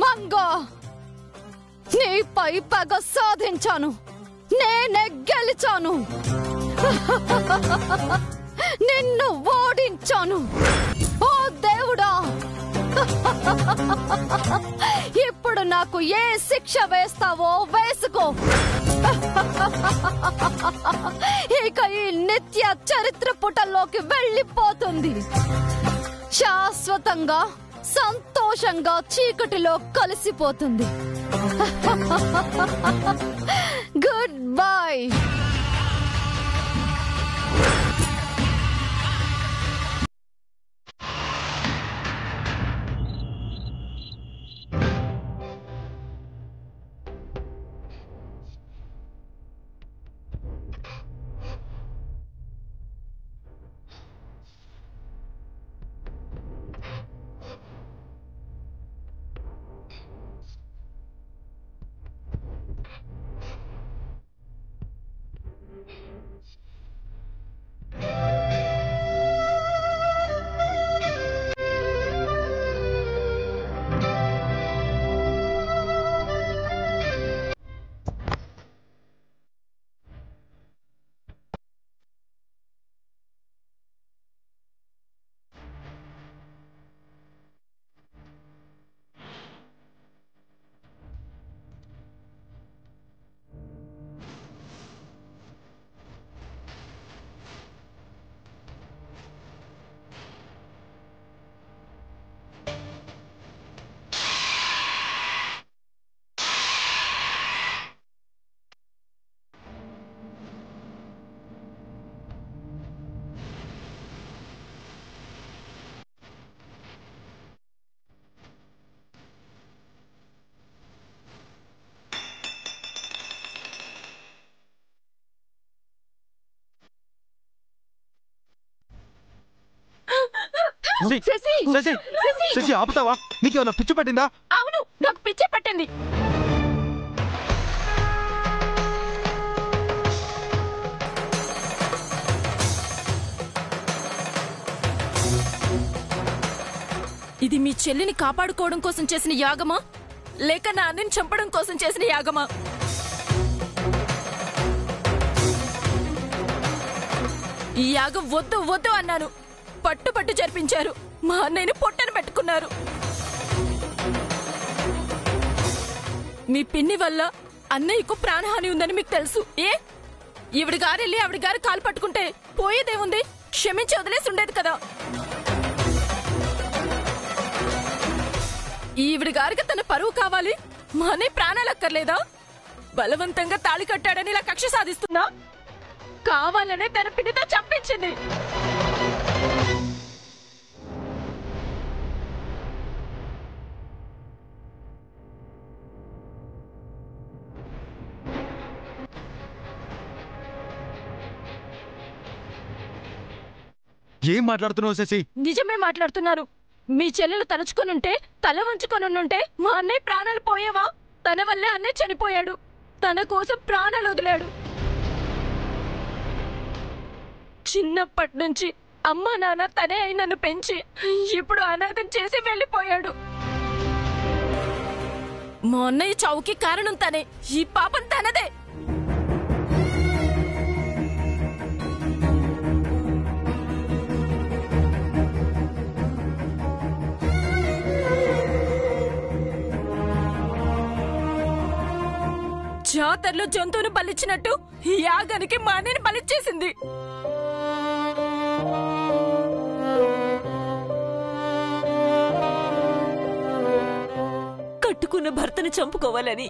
మంగ, నీపై పగ సాధించాను. నేనే గెలిచాను. నిన్ను ఓడించాను. ఓ దేవుడా, ఇప్పుడు నాకు ఏ శిక్ష వేస్తావో వేసుకో. ఇక ఈ నిత్య చరిత్ర పుటల్లోకి వెళ్ళిపోతుంది. శాశ్వతంగా సంతోషంగా చీకటిలో కలిసిపోతుంది. Good bye. శశి, ఆపుతావా? నీకేమన్నా పిచ్చి పట్టిందా? అవును, నాకు పిచ్చి పట్టింది. ఇది మీ చెల్లిని కాపాడుకోవడం కోసం చేసిన యాగమా, లేక నా అన్నని చంపడం కోసం చేసిన యాగమా? ఈ యాగం వద్దు వద్దు అన్నాను. పట్టు జరిపించారు. మా అన్నయ్యని పొట్టను పెట్టుకున్నారు. మీ పిన్ని వల్ల అన్నయ్యకు ప్రాణహాని ఉందని మీకు తెలుసు. ఈవిడ గారు వెళ్ళి ఆవిడ గారు కాలు పట్టుకుంటే పోయేదేముంది? క్షమించి వదిలేసి ఉండేది కదా. ఈవిడ గారికి తన పరువు కావాలి, మా అన్నయ్య ప్రాణాలు అక్కర్లేదా? బలవంతంగా తాళి కట్టాడని ఇలా కక్ష సాధిస్తుందా? కావాలనే తన పిన్నితో చంపించింది. ఏం మాట్లాడుతున్నావు శశి? నిజమే మాట్లాడుతున్నారు. మీ చెల్లెలు తలుచుకొనుంటే, తల వంచుకొనుంటే మా అన్నయ్య ప్రాణాలు పోయేవా? తన వల్లే అన్నయ్య చనిపోయాడు. తన కోసం ప్రాణాలు వదిలాడు. చిన్నప్పటి నుంచి అమ్మా నాన్న తనే అయి నన్ను పెంచి ఇప్పుడు అనాథం చేసి వెళ్ళిపోయాడు. మా అన్నయ్య చావుకి కారణం తనే. ఈ పాపం తనదే. జాతరలో జంతువును బలిచ్చినట్టు ఈ యాగానికి మా అన్నయ్యని బలిచ్చేసింది. కట్టుకున్న భర్తను చంపుకోవాలని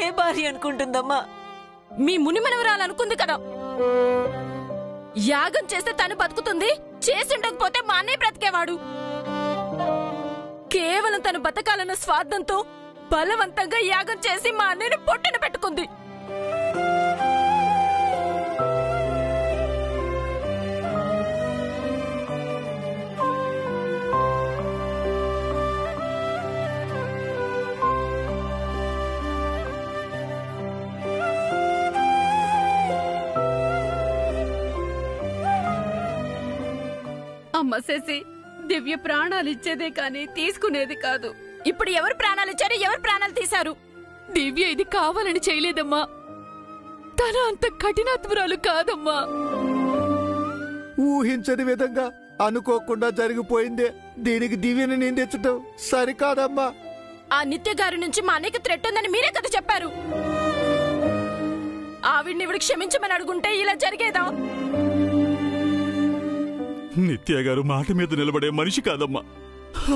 ఏ భార్య అనుకుంటుందమ్మా? మీ మునిమనవరాలనుకుంది కదా. యాగం చేస్తే తను బతుకుతుంది, చేసిండకపోతే మా అన్నయ్య బ్రతికేవాడు. కేవలం తను బతకాలన్న స్వార్థంతో బలవంతంగా యాగం చేసి మా అన్నయ్యని పొట్టన పెట్టుకుంది. అమ్మ శశి, దివ్య ప్రాణాలిచ్చేదే కాని తీసుకునేది కాదు. ఇప్పుడు ఎవరు ప్రాణాలు ఇచ్చారు, ఎవరు ప్రాణాలు తీశారు? దివ్య ఇది కావాలని చేయలేదమ్మా. తన అంత కఠినాత్మురాలు కాదమ్మా. ఊహించని విధంగా అనుకోకుండా జరిగిపోయిందే. దీనికి దివ్యని నిందించటం సరికాదమ్మా. ఆ నిత్య గారి నుంచి మా అన్నయ్యకి థ్రెట్ ఉందని మీరే కదా చెప్పారు. ఆవిడ్ని ఇవిడికి క్షమించమని అడుగుంటే ఇలా జరిగేదా? నిత్య గారు మాట మీద నిలబడే మనిషి కాదమ్మా.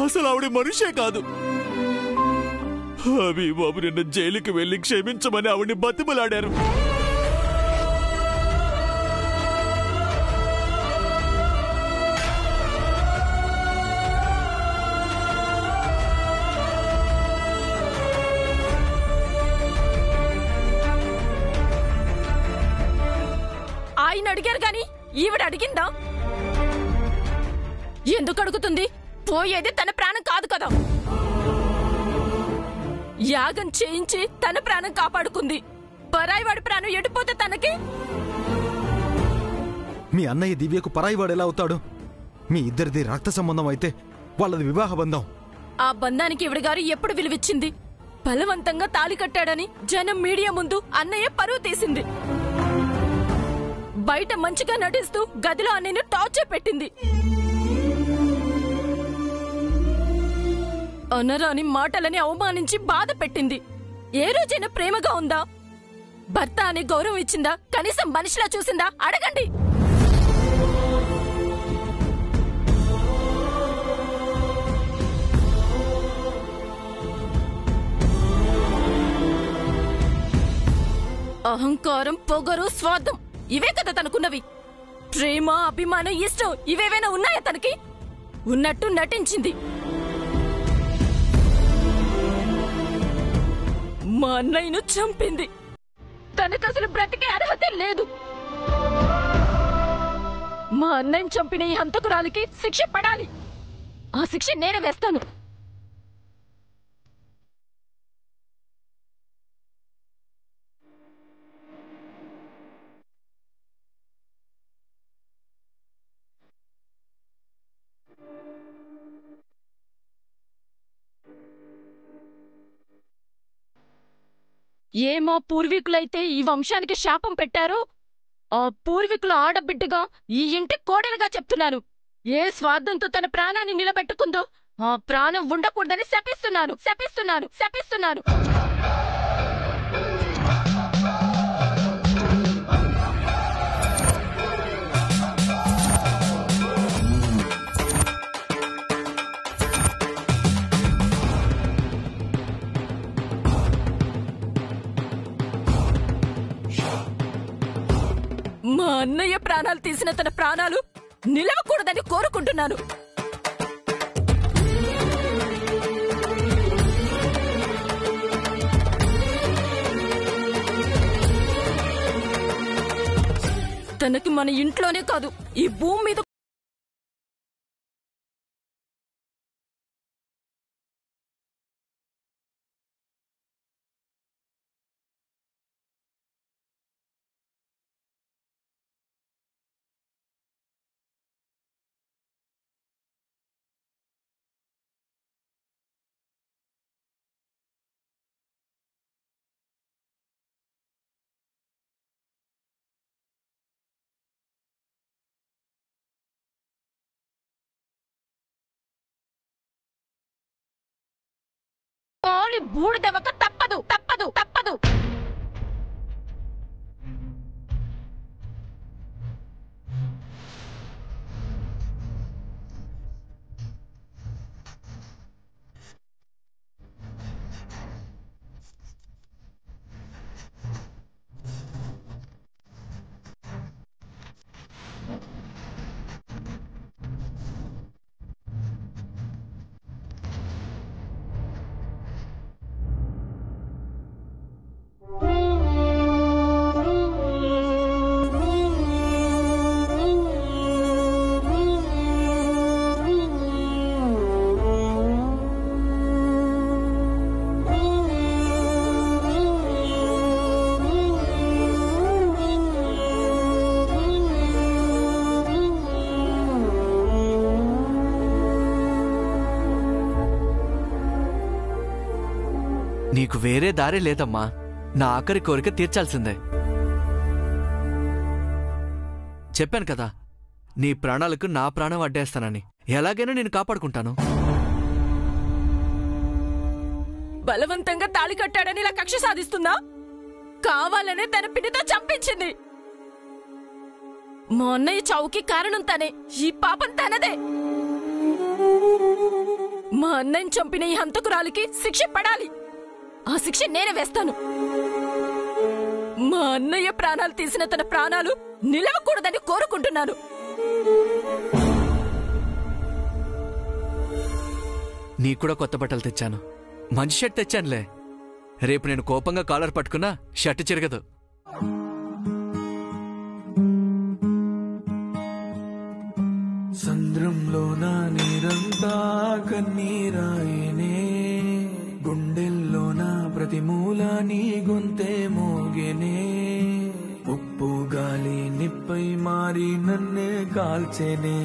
అసలు ఆవిడ మనిషే కాదు. అవి బాబు నిన్న జైలుకి వెళ్లి క్షమించమని ఆవిడ్ని బతిమలాడారు. ఆయన అడిగారు గాని ఈవిడ అడిగిందా? ఎందుకు అడుగుతుంది? పోయేది తన ప్రాణం కాదు కదా. యాగం చేయించి తన ప్రాణం కాపాడుకుంది. పరాయివాడి ప్రాణం ఎడిపోతే తనకి? మీ అన్నయ్య దివ్యకు పరాయివాడు ఎలా అవుతాడు? మీ ఇద్దరిది రక్త సంబంధం అయితే వాళ్ళది వివాహ బంధం. ఆ బంధానికి ఈవిడ గారు ఎప్పుడు విలువిచ్చింది? బలవంతంగా తాళి కట్టాడని జనం మీడియా ముందు అన్నయ్య పరువు తీసింది. బయట మంచిగా నటిస్తూ గదిలో అన్నయ్యను టార్చర్ పెట్టింది. అనరాని మాటలని అవమానించి బాధ పెట్టింది. ఏ రోజైనా ప్రేమగా ఉందా? భర్త అనే గౌరవం ఇచ్చిందా? కనీసం మనిషిలా చూసిందా? అడగండి. అహంకారం, పొగరు, స్వార్థం ఇవే కదా తనకున్నవి. ప్రేమ, అభిమానం, ఇష్టం ఇవేవైనా ఉన్నాయా తనకి? ఉన్నట్టు నటించింది. మా అన్నయ్యను చంపింది. తనకు అసలు బ్రతికే అర్హత లేదు. మా అన్నయ్యను చంపిన ఈ హంతకురాలికి శిక్ష పడాలి. ఆ శిక్ష నేనే వేస్తాను. ఏమో పూర్వీకులైతే ఈ వంశానికి శాపం పెట్టారో ఆ పూర్వీకుల ఆడబిడ్డగా ఈ ఇంటి కోడలుగా చెప్తున్నాను. ఏ స్వార్థంతో తన ప్రాణాన్ని నిలబెట్టుకుందో ఆ ప్రాణం ఉండకూడదని శపిస్తున్నాను, శపిస్తున్నాను, శపిస్తున్నాను. మా అన్నయ్య ప్రాణాలు తీసిన తన ప్రాణాలు నిలవకూడదని కోరుకుంటున్నాను. తనకి మన ఇంట్లోనే కాదు ఈ భూమి మీద పోలి బూడిదెవక తప్పదు, తప్పదు, తప్పదు. నీకు వేరే దారి లేదమ్మా. నా ఆఖరి కోరిక తీర్చాల్సిందే. చెప్పాను కదా, నీ ప్రాణాలకు నా ప్రాణం అడ్డేస్తానని. ఎలాగైనా నేను కాపాడుకుంటాను. బలవంతంగా తాళి కట్టాడని ఇలా కక్ష సాధిస్తుందా? కావాలనే తన పిన్నితో చంపించింది. మా అన్నయ్య చావుకి కారణం తనే. ఈ పాపం తనదే. మా అన్నయ్యని చంపిన ఈ హంతకురాలికి శిక్ష పడాలి. ఆ శిక్ష నేనే వేస్తాను. మా అన్నయ్య ప్రాణాలు తీసిన తన ప్రాణాలు నిలవకూడదని కోరుకుంటున్నాను. నీకు కూడా కొత్త బట్టలు తెచ్చాను. మంచి షర్ట్ తెచ్చానులే. రేపు నేను కోపంగా కాలర్ పట్టుకున్నా షర్ట్ చిరగదు. సంద్రంలోన నీరంతా కన్నీరాయనే, గుండెల్లోన ప్రతి మూల నీ గొంతే మోగెనే. ఉప్పు గాలి నిప్పై మారి నన్నే కాల్చెనే,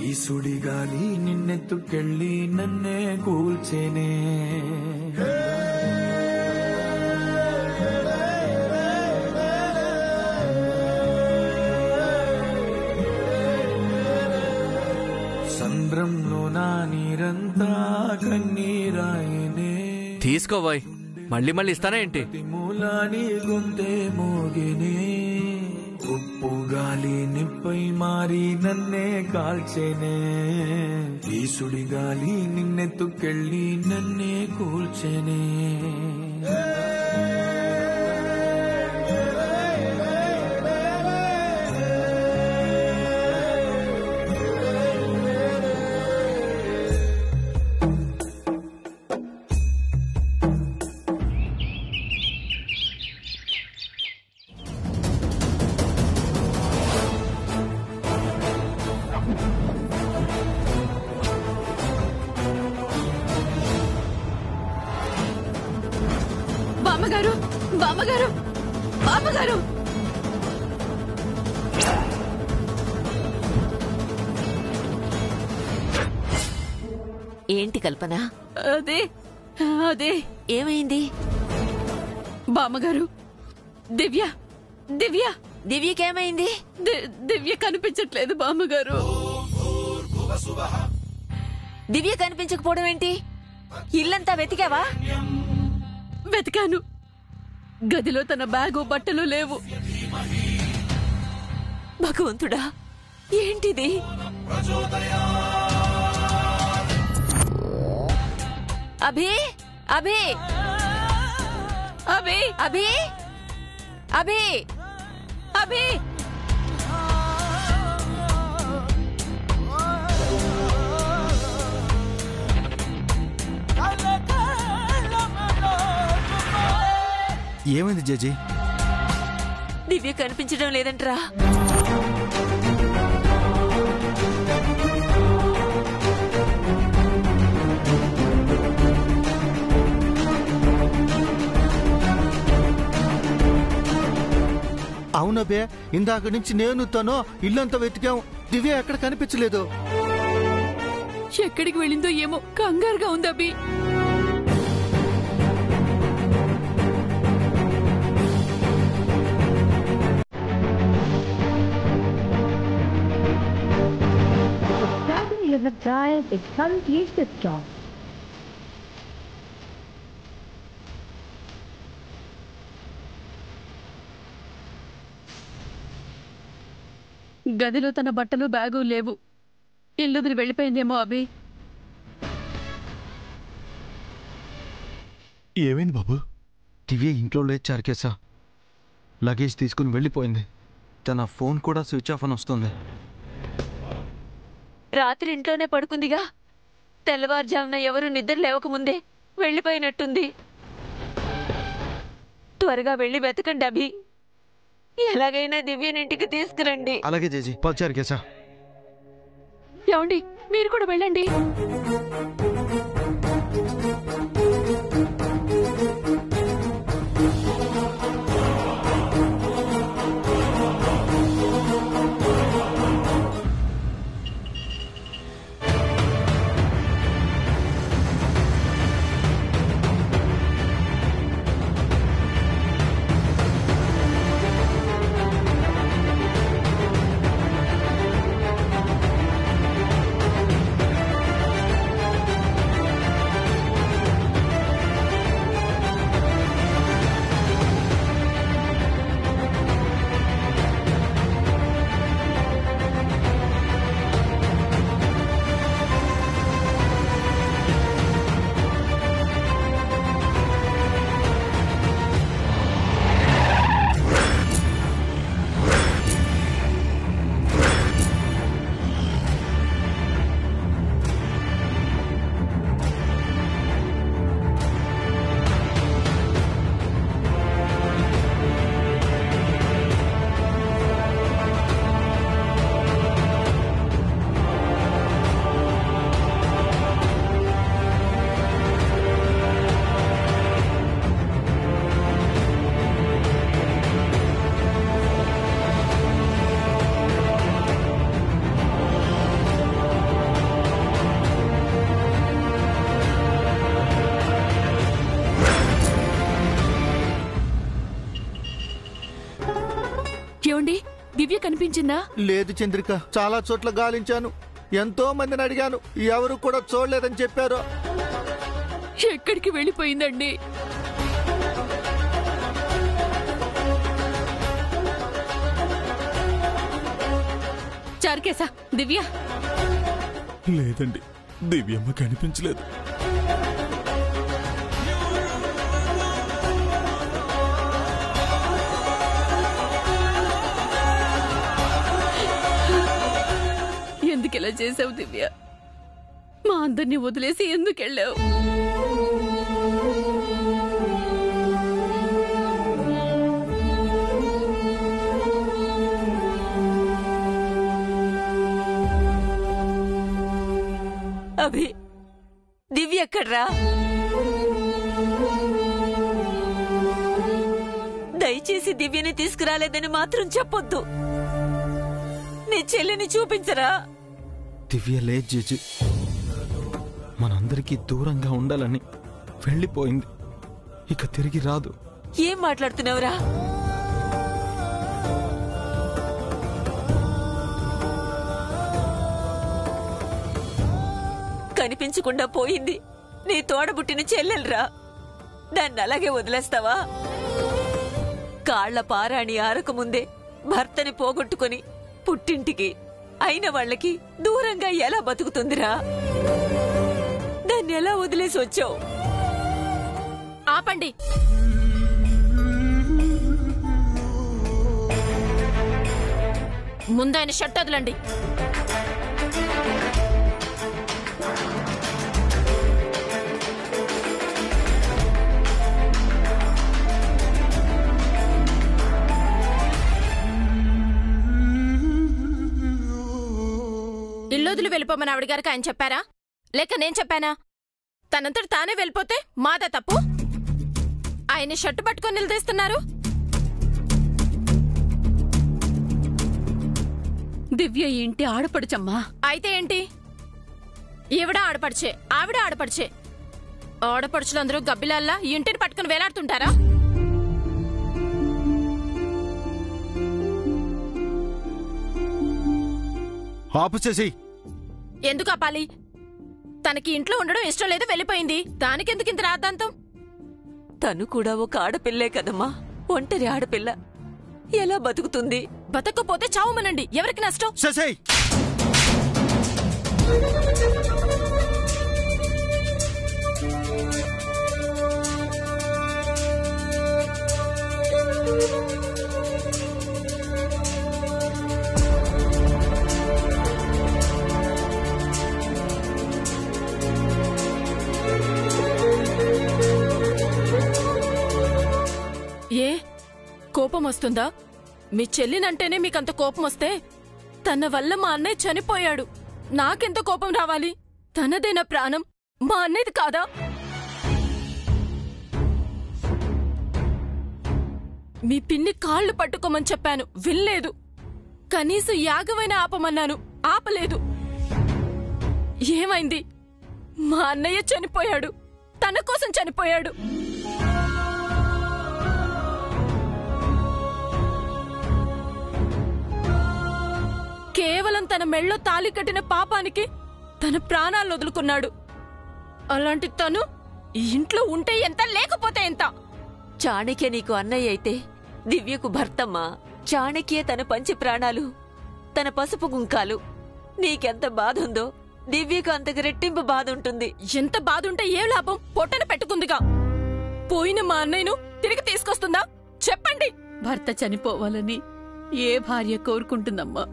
ఈ సుడి గాలి నిన్నెత్తుకెళ్ళి నన్నే కూల్చెనే. సంద్రంలో నా నీరంతా కన్నీరాయనే. తీసుకోవాయ్, మళ్ళీ మళ్ళీ ఇస్తానా ఏంటి? మూలాని గొంతే మోగినే, ఉప్పు గాలి నిప్పై మారి నన్నే కాల్చెనే, ఈ సుడి గాలి నిన్నెత్తుకెళ్ళి నన్నే కూల్చెనే. బామ్మగారు, బామ్మగారు, బామ్మగారు! ఏంటి కల్పన? అదే అదే ఏమైంది? బామ్మగారు, దివ్య దివ్య దివ్యకేమైంది? దివ్య కనిపించట్లేదు బామ్మగారు. దివ్య కనిపించకపోవడం ఏంటి? ఇల్లంతా వెతికావా? వెతికాను. గదిలో తన బ్యాగు బట్టలు లేవు. భగవంతుడా, ఏంటిది? అభి, అభి, అభి, అభి, అభి, అభి! ఏమైంది జేజీ? దివ్య కనిపించడం లేదంట్రా. అవునబే, ఇందాక నుంచి నేను తను ఇల్లంతా వెతికాం. దివ్య ఎక్కడ కనిపించలేదు. ఎక్కడికి వెళ్ళిందో ఏమో, కంగారుగా ఉంది అభి. You have dialed a complete system. గదిలో తన బట్టలు బ్యాగు లేవు. ఇల్లుదిరి వెళ్ళిపోయిందేమో అభి. ఏమైంది బాబు? దివ్య ఇంట్లో లేదు చార్కేసా. లగేజ్ తీసుకుని వెళ్ళిపోయింది. తన ఫోన్ కూడా స్విచ్ ఆఫ్ అని వస్తుంది. రాత్రి ఇంట్లోనే పడుకుందిగా. తెల్లవారుజామున ఎవరు నిద్ర లేవకముందే వెళ్ళిపోయినట్టుంది. త్వరగా వెళ్ళి వెతకండి అభి. ఎలాగైనా దివ్యనింటికి తీసుకురండి. అలాగే జేజీ. చార్కేసా, ఏమండి, మీరు కూడా వెళ్ళండి. దివ్య కనిపించిందా? లేదు చంద్రిక, చాలా చోట్ల గాలించాను, ఎంతో మందిని అడిగాను, ఎవరు కూడా చూడలేదని చెప్పారు. ఎక్కడికి వెళ్ళిపోయిందండి? చారుకేశా, దివ్య లేదండి, దివ్యమ్మ కనిపించలేదు. ఎందుకిలా చేసావు దివ్య? మా అందరినీ వదిలేసి ఎందుకెళ్ళావు? అభి, దివ్య ఎక్కడ్రా? దయచేసి దివ్యని తీసుకురాలేదని మాత్రం చెప్పొద్దు. నీ చెల్లిని చూపించరా? దివ్య లేదు జడ్జి, మనందరికీ దూరంగా ఉండాలని వెళ్ళిపోయింది. ఇక తిరిగి రాదు. ఏం మాట్లాడుతున్నావురా? కనిపించకుండా పోయింది నీ తోడబుట్టిన చెల్లెలరా. దాన్ని అలాగే వదిలేస్తావా? కాళ్ల పారాణి ఆరకముందే భర్తని పోగొట్టుకుని పుట్టింటికి అయిన వాళ్ళకి దూరంగా ఎలా బతుకుతుందిరా? దాన్ని ఎలా వదిలేసి వచ్చావు? ఆపండి. ముందైన షర్ట్ వదలండి. ఇల్లొదిలి వెళ్ళిపోమని ఆవిడ గారికి ఆయన చెప్పారా, లేక నేను చెప్పానా? తనంతటి తానే వెళ్ళిపోతే మాదా తప్పు? ఆయన షర్టు పట్టుకొని నిలదీస్తున్నారు. దివ్య ఇంటి ఆడపడుచమ్మా. అయితే ఏంటి? ఈవిడ ఆడపడిచే, ఆవిడ ఆడపడిచే. ఆడపడుచులందరూ గబ్బిలాల్లా ఇంటిని పట్టుకుని వేలాడుతుంటారా? ఆపు చేసి. ఎందుకు ఆపాలి? తనకి ఇంట్లో ఉండడం ఇష్టం లేదు, వెళ్ళిపోయింది. దానికెందుకు ఇంత రాద్దాంతం? తను కూడా ఒక ఆడపిల్లే కదమ్మా, ఒంటరి ఆడపిల్ల. ఎలా బతుకుతుంది? బతకపోతే చావుమనండి, ఎవరికి నష్టం? శశి, ఏ కోపం వస్తుందా? మీ చెల్లినంటేనే మీకంత కోపం వస్తే తన వల్ల మా అన్నయ్య చనిపోయాడు. నాకెంత కోపం రావాలి? తనదేనా ప్రాణం, మా అన్నయ్యది కాదా? మీ పిన్ని కాళ్ళు పట్టుకోమని చెప్పాను, వినలేదు. కనీసం యాగవైనా ఆపమన్నాను, ఆపలేదు. ఏమైంది? మా అన్నయ్య చనిపోయాడు, తన కోసం చనిపోయాడు. కేవలం తన మెళ్ళో తాళి కట్టిన పాపానికి తన ప్రాణాలు వదులుకున్నాడు. అలాంటి తను ఈ ఇంట్లో ఉంటే ఎంత, లేకపోతే ఎంత? చాణక్య నీకు అన్నయ్య అయితే దివ్యకు భర్తమ్మా. చాణక్యే తన పంచి ప్రాణాలు, తన పసుపు గుంకాలు. నీకెంత బాధుందో దివ్యకు అంతకు రెట్టింపు బాధ ఉంటుంది. ఎంత బాధుంటే ఏం లాభం? పొట్టన పెట్టుకుందిగా. పోయిన మా అన్నయ్యను తిరిగి తీసుకొస్తుందా? చెప్పండి. భర్త చనిపోవాలని ఏ భార్య కోరుకుంటుందమ్మా?